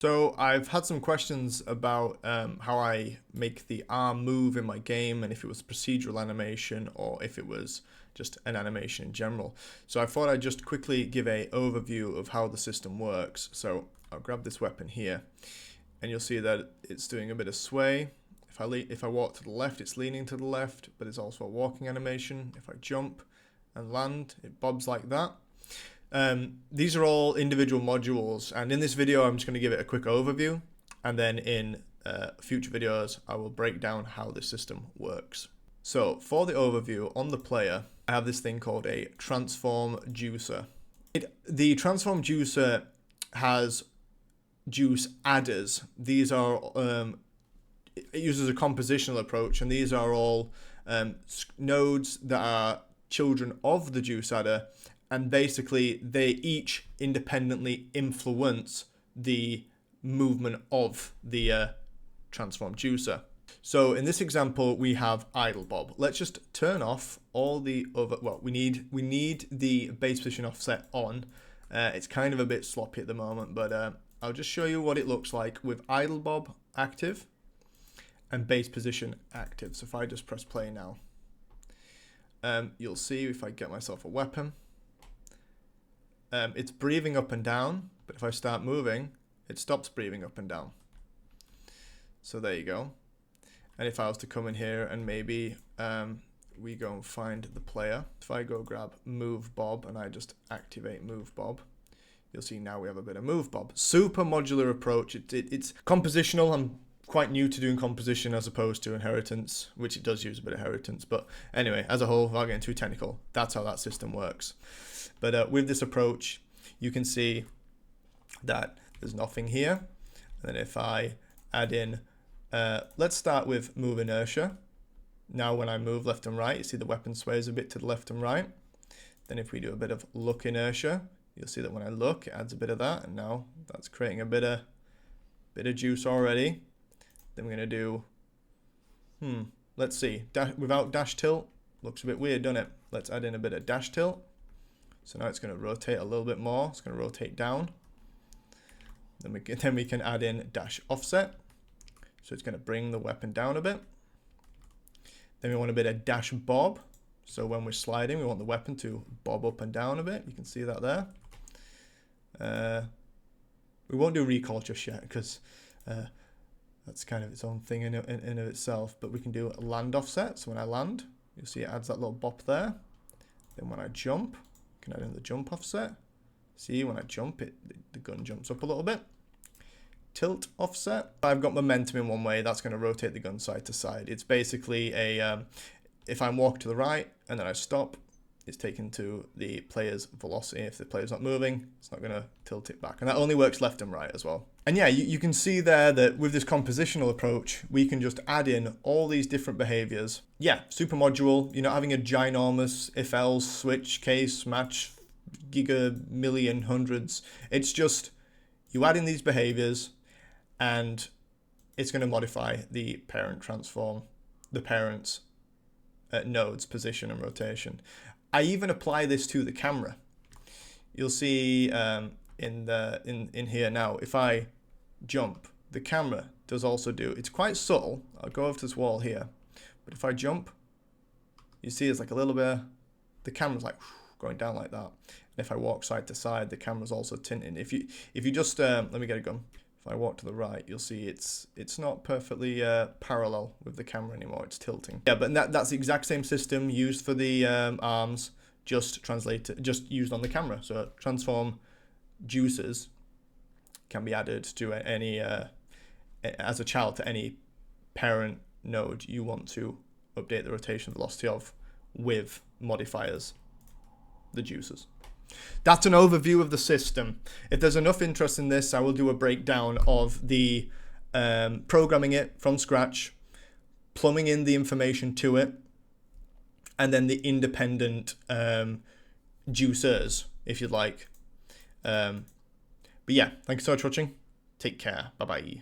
So I've had some questions about how I make the arm move in my game, and if it was procedural animation or if it was just an animation in general. So I thought I'd just quickly give a overview of how the system works. So I'll grab this weapon here, and you'll see that it's doing a bit of sway. If I walk to the left, it's leaning to the left, but it's also a walking animation. If I jump and land, it bobs like that. These are all individual modules, and in this video I'm just going to give it a quick overview, and then in future videos I will break down how the system works. So for the overview, on the player I have this thing called a transform juicer. The transform juicer has juice adders. These are it uses a compositional approach, and these are all nodes that are children of the juice adder. And basically, they each independently influence the movement of the transform juicer. So in this example, we have idle bob. Let's just turn off all the other. Well, we need the base position offset on. It's kind of a bit sloppy at the moment, but I'll just show you what it looks like with idle bob active and base position active. So if I just press play now, you'll see if I get myself a weapon. It's breathing up and down, but if I start moving, it stops breathing up and down. So there you go. And if I was to come in here and maybe we go and find the player, if I go grab move bob and I just activate move bob, you'll see now we have a bit of move bob. Super modular approach. It's compositional. I'm quite new to doing composition as opposed to inheritance, which it does use a bit of inheritance. But anyway, as a whole, without getting too technical, that's how that system works. But with this approach, you can see that there's nothing here. And then if I add in, let's start with move inertia. Now when I move left and right, you see the weapon sways a bit to the left and right. Then if we do a bit of look inertia, you'll see that when I look, it adds a bit of that. And now that's creating a bit of juice already. Then we're going to do, let's see, without dash tilt, looks a bit weird, doesn't it? Let's add in a bit of dash tilt. So now it's going to rotate a little bit more. It's going to rotate down. Then we can add in dash offset. So it's going to bring the weapon down a bit. Then we want a bit of dash bob. So when we're sliding, we want the weapon to bob up and down a bit. You can see that there. We won't do recall just yet because that's kind of its own thing in of itself. But we can do a land offset. So when I land, you'll see it adds that little bop there. Then when I jump, can add in the jump offset. See, when I jump, the gun jumps up a little bit. Tilt offset. I've got momentum in one way. That's going to rotate the gun side to side. It's basically a, if I walk to the right and then I stop, it's taken to the player's velocity. If the player's not moving, it's not going to tilt it back. And that only works left and right as well. And yeah, you can see there that with this compositional approach, we can just add in all these different behaviors. Yeah, super module. You're not having a ginormous if-else, switch, case, match, giga, million, hundreds. It's just you add in these behaviors and it's going to modify the parent transform, the parent's node's position and rotation. I even apply this to the camera. You'll see in here now, if I jump, the camera does also do, it's quite subtle. I'll go over to this wall here, but if I jump, you see it's like a little bit, the camera's like going down like that. And if I walk side to side, the camera's also tinting. If you just, let me get a gun. If I walk to the right, you'll see it's not perfectly parallel with the camera anymore. It's tilting. Yeah, but that's the exact same system used for the arms, just used on the camera. So transform juicers can be added to any as a child to any parent node you want to update the rotation velocity of with modifiers, the juicers. That's an overview of the system. If there's enough interest in this, I will do a breakdown of the programming it from scratch, plumbing in the information to it, and then the independent juicers, if you'd like. But yeah, thank you so much for watching. Take care. Bye-bye.